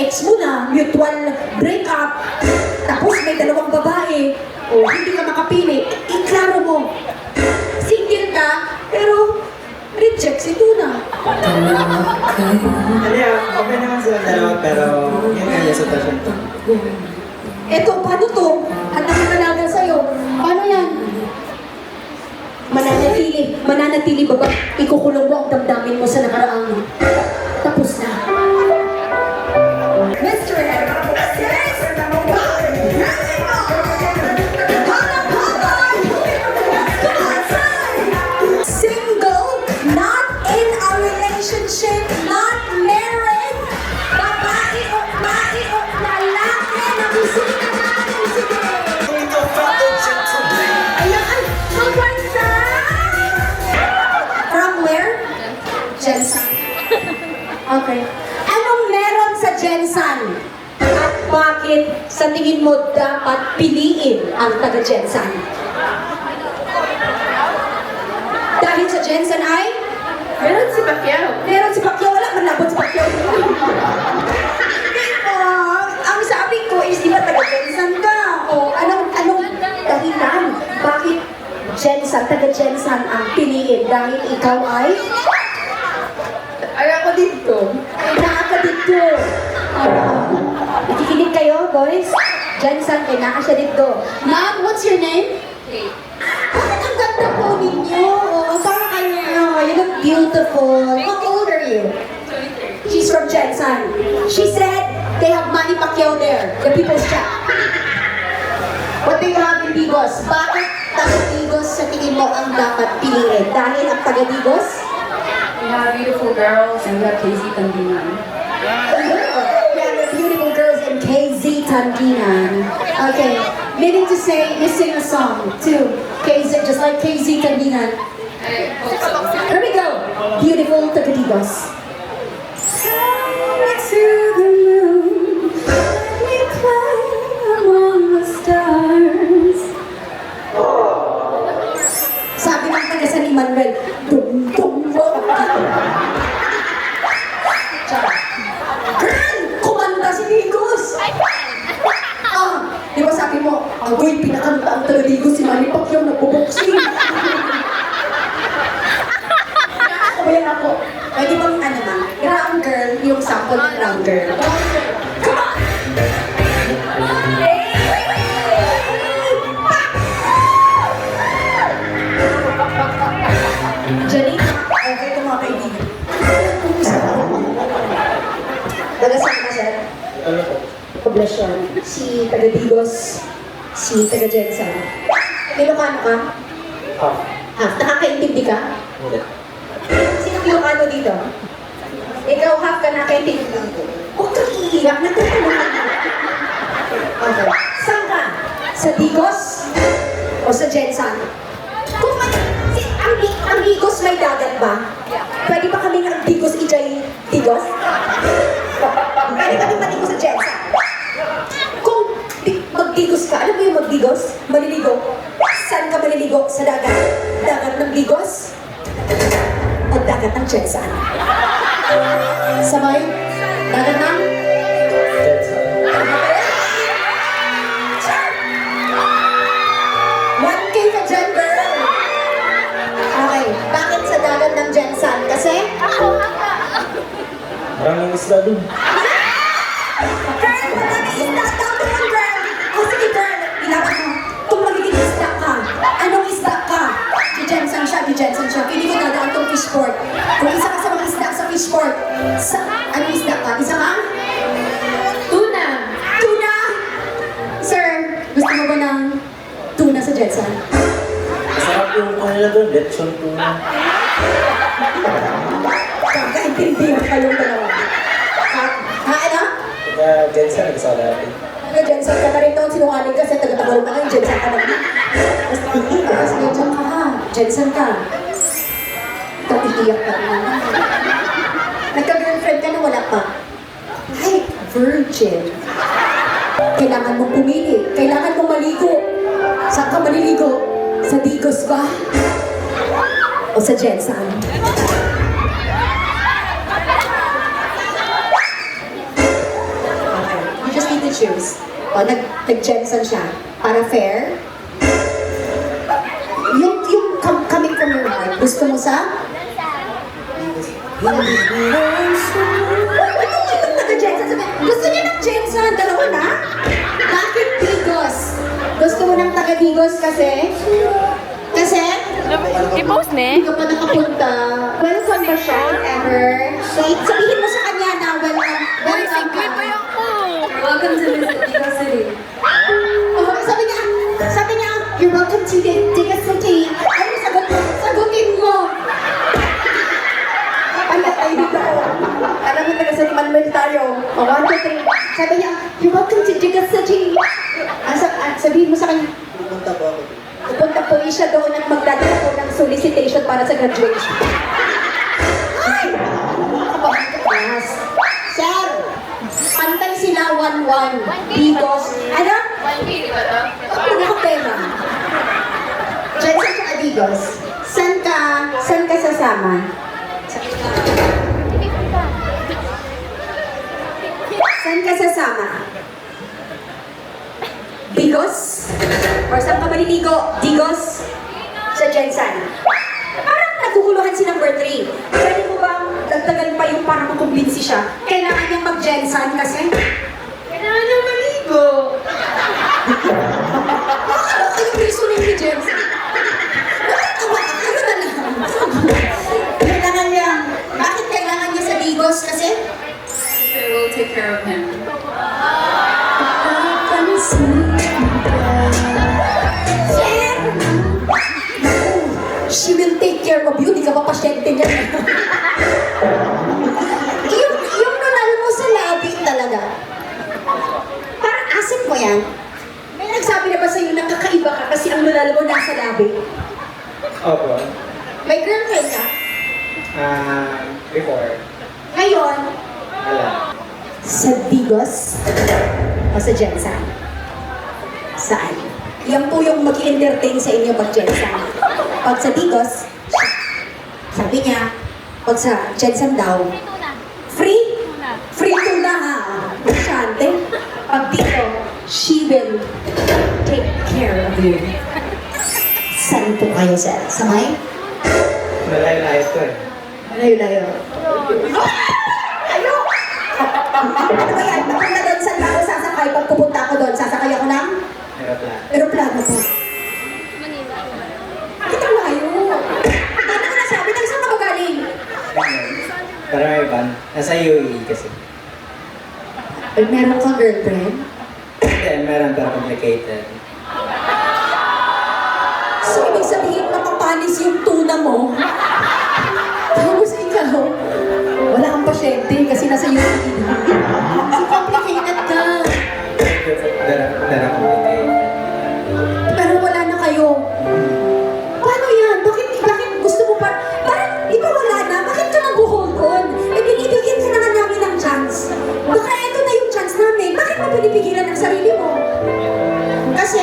ex mo na, mutual breakup, tapos may dalawang babae, o hindi ka makapili, iklaro mo. Single ka, pero reject si Tuna. Ano yan, okay naman sila dalawa pero yun nga yung sitwasyon to. Eto, paano to? Ang nakakalaga sa'yo. Paano yan? Mananatili ba ba? Ikukulong mo ang damdamin mo sa nakaraang. Tapos na. Mr. Single, not in a relationship, not married, babae o lalaki na bisita natin sige. Ayan, magwanda! From where? Jensen. Okay. Anong meron sa Jensen? At bakit sa tingin mo dapat piliin ang taga-Jensen? Dahil sa Jensen ay? Meron si Pacquiao. Meron si Pacquiao. Wala, manlabot si Pacquiao. Ang sabi ko is, di ba taga-Jensen ka? O anong dahilan? Bakit Jensen, taga-Jensen ang piliin? Dahil ikaw ay? Ay, ako dito. Ay, naa ka dito. Nakikinig kayo, boys? Jensen, ay naa siya dito. Ma'am, what's your name? Kate. Bakit ang ganda po ninyo? Parang kayo, you look beautiful. How old are you? 23. She's from Jensen. She said they have Manny Pacquiao there, the People's Champ. What do you have in Digos? Bakit taga-Digos sa tingin mo ang dapat piliin? Dahil ang taga-Digos? We have beautiful girls and we have KZ Tandiman. We have the beautiful girls in KZ Tandinan. Okay, meaning to say, you sing a song to KZ, just like KZ Tandinan. I hope so. Here we go. Beautiful taga-Digos. To the moon, let me climb among the stars. Sabi ng taga San Emmanuel, dum dum dum. Girl, kumanta si Digos. Di ba sabi mo, agoy, pinakanta ang taga Digos si Manny Pacquiao nagbo-boxing. Ayan ako. Pwede bang ano na, ground girl, yung sample ng ground girl. Come on! Janine, okay ito mga kaibigan. Taga saan ka, sir? Ano po? Poblasyon. Si taga Digos, si taga Jensen. Ilocano ka? Half. Nakakaintindi ka? Hindi. Sino Ilocano dito? Ikaw half ka nakakaintindi dito. Huwag kang iiyak, nagtutulungan ka. Okay. Saan ka? Sa Digos? O sa Jensen? Kung ang Digos may dagat ba? Pwede ba kami ng Digos ijay Digos? Pwede kami maligos sa Jensen? Kung magdigos ka, alam mo yung magdigos? Maliligo? Saan ka maliligo? Sa dagat? Dagat ng Digos? O dagat ng Jensen? Sabay? Dagat ng? Jensen. 1K ka dyan, girl! Okay, bakit sa dagat ng Jensen? Kasi? Maraming isla dun. Girl, maraming isda daw doon, girl! O sige, girl, ilaban mo. Kung magiging isda ka, anong isda ka? Di Jensen siya. Pili ko dadaan tong fishport. Kung isa ka sa mga isda sa fishport, anong isda ka? Isa ka? Tuna. Tuna! Sir, gusto mo ba ng tuna sa Jensen? Masarap yung kanila dun, lechon tuna. Kakaintindi mo kayong dalawa. Ano? Kaya Jensen, nagsala natin. Taga-Jensen ka na rin doon, sinungaling ka sa taga-Tagalog na kayo, Jensen ka na rin. Basta iigas, Jensen ka ha. Jensen ka. Ikaw iiyak ka rin. Nagka-girlfriend ka na wala pa. Kahit virgin. Kailangan mong pumili. Kailangan mong maligo. Saan ka maliligo? Sa Digos ba? O sa Jensen? choose? O, nag-Jensen siya. Para fair? Yung coming from your heart, gusto mo sa? Gusto niya ng Jensen, dalawa na? Bakit Digos? Gusto mo ng taga-Digos kasi? Kasi? I-post Hindi ne? ka pa nakapunta. Welcome ba siya ever? Sabihin mo sa kanya na welcome. Welcome ka. Welcome to Digos City. Oh, sabi niya, you're welcome to Digos City. Ano sagot mo? Sagutin mo. Anak tayo dito. Alam mo taga San Manuel tayo. O, 1, 2, 3. Sabi niya, you're welcome to Digos City. Sabihin mo sa kanya, Pupunta po ako. pupunta po siya doon at magdadala po ng solicitation para sa graduation. Ay! Kabahan ka, class. Sir, pantay sila 1-1. Digos. Ano? Ako na ang pera. Jensen sa Digos. Saan ka sasama? Saan ka sasama? Digos? Or saan ka maliligo? Digos? Sa Jensen. Parang nagkukuluhan si number 3. Pwede mo bang dagdagan pa yung para makumbinsi siya? Kailangan niyang mag-Jensen kasi? Kailangan niyang maligo. Ano yung reasoning ni Jensen? Ano na lang? Kailangan niya. Bakit kailangan niya sa Digos kasi? They will take care of him. She will take care of you, di ka pa pasyente niya. yung nanalo mo sa labi talaga. Parang asset mo yan. May nagsabi na ba sa'yo na kakaiba ka kasi ang nanalo mo nasa labi? Opo. May girlfriend ka? Before. Ngayon, Wala. sa Digos o sa Jensen? Saan? Yan po yung mag-entertain sa inyo pag Jensen. Pag sa Digos, sabi niya, pag sa Jensen daw, free? Free tuna ha. Masyante. Pag dito, she will take care of you. Saan po kayo, sir? Sa may? Malayo-layo ko eh. Layo-layo. Ayo! Ano ba yan? Napunta doon saan ako sasakay. Pag pupunta ako doon, sasakay ako ng Aeroplano. aeroplano po. Bakit ang layo? Ano ko nasabi? Saan ka ba galing? Ganyan. Para may van. Nasa UAE kasi. Ay, meron kang girlfriend? Hindi, meron pero complicated. So, ibig sabihin, mapapanis yung tuna mo? Tapos ikaw, wala kang pasyente kasi nasa UAE na. So, complicated ka. Dara complicated. Pero wala na kayo. Paano yan? Bakit gusto mo pa? Parang, di ba wala na? Bakit ka nag-hold on? Eh, binibigyan ka na nga namin ng chance. Baka ito na yung chance namin. Bakit mo pinipigilan ng sarili mo? Kasi,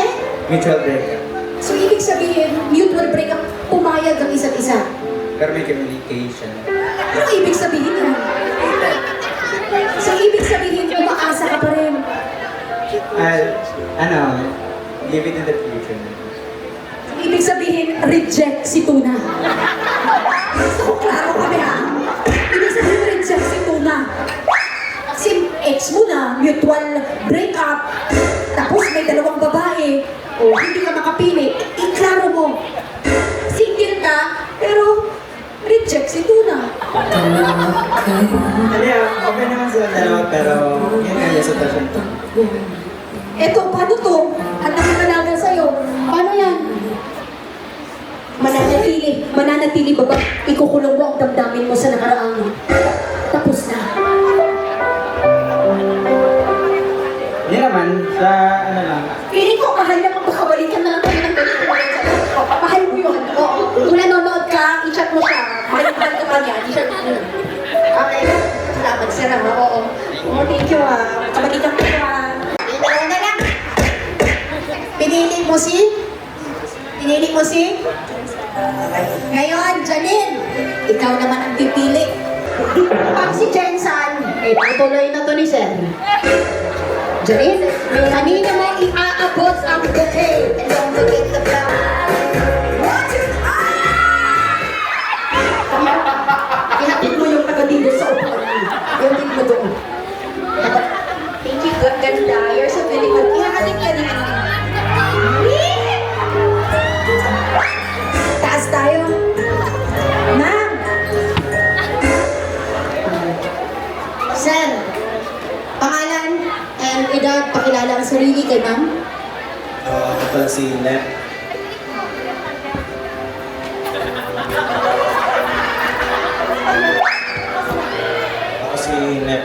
Mutual breakup. so ibig sabihin, mutual breakup, pumayag ang isa't isa. Pero may communication. Ano ibig sabihin yan? So ibig sabihin, umaasa ka pa rin. Leave it in the future. Ibig sabihin, reject si Tuna. Gusto ko klaro kami ha. Ibig sabihin, reject si Tuna. Kasi ex mo na, mutual breakup, tapos may dalawang babae, o hindi ka makapili, iklaro mo. Single ka, pero reject si Tuna. Hindi, okay naman sila dalawa pero yun nga yung sitwasyon to. Eto, paano to? Ang nanganalaga sa'yo. Paano yan? Mananatili ba ba? Ikukulong mo ang damdamin mo sa nakaraang. Tapos na. Hindi naman, sa ano lang. Feeling ko mahal na magpakabalikan na lang kami ng ganito. Mahal mo yun. Oo. Kung nanonood ka, i-chat mo siya. Mahal ka pa niya. I-chat mo. Okay. Salamat, sir. Oo. Oh, thank you ha. Kabalikan ko ha. Dalawa na lang. Pinili mo si? Okay. Ngayon, Janine, ikaw naman ang pipili. Pag si Jensen, tutuloy na to ni Sir. Janine, kanina mo iaabot ang bouquet. And don't forget the flower. Ihatid mo yung taga dito sa upuan. Yung din mo doon. Thank you, ganda. You're so beautiful. Ihatid ka na. Taas tayo. Ma'am. Sir, pangalan and edad, pakilala ang sarili kay ma'am. Ako pala si Nep. Ako si Nep.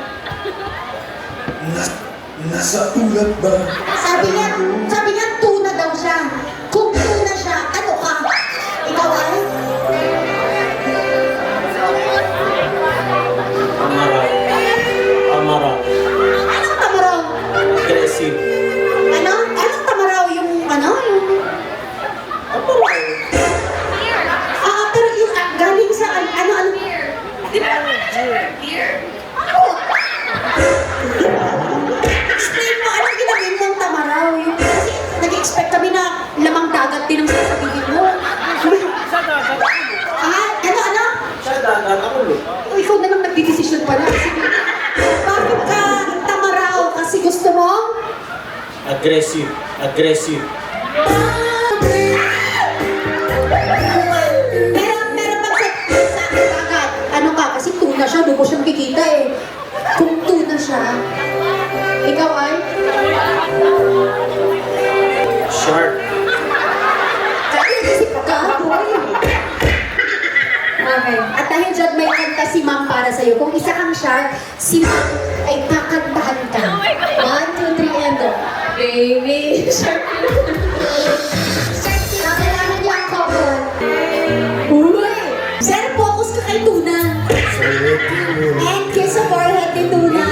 Nasa ulat ba? Sabi niya, tuna daw siya. Kung tuna siya, ano ka? Ikaw ay? Amara. Amara. Anong tamaraw? Aggressive. Ano? Anong tamaraw? Yung ano? Yung... pero yung galing sa ano? Di ba? Explain mo, anong ginagin mong tamaraw? Yung, kasi nag-expect kami na lamang dagat din ang sasabihin mo. Ano? Siya dagat, ako lo. O, ikaw na lang nagdidesisyon pala. Sige. Bakit ka tamaraw? Kasi gusto mo? Aggressive. Aggressive. Pero pag sa dagat, ano ka? Kasi tuna siya, doon mo siya makikita eh. Kung tuna siya, ikaw ay? Shark. Isip ka, boy. Okay. At dahil dyan may kanta si ma'am para sa'yo. Kung isa kang shark, si ma'am ay kakantahan ka. 1, 2, 3, and go. Baby shark. Shark, kailangan niya ang couple. Uy! Sir, focus ka kay tuna. And kiss sa forehead ni tuna.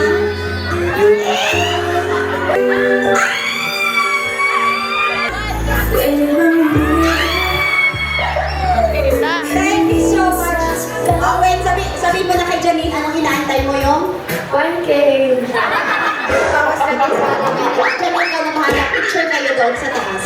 Thank you so much. Oh, wait, sabi mo na kay Janine, anong inaantay mo yung? 1K. Tapos na Janine ka na mahanap. Picture kayo doon sa taas.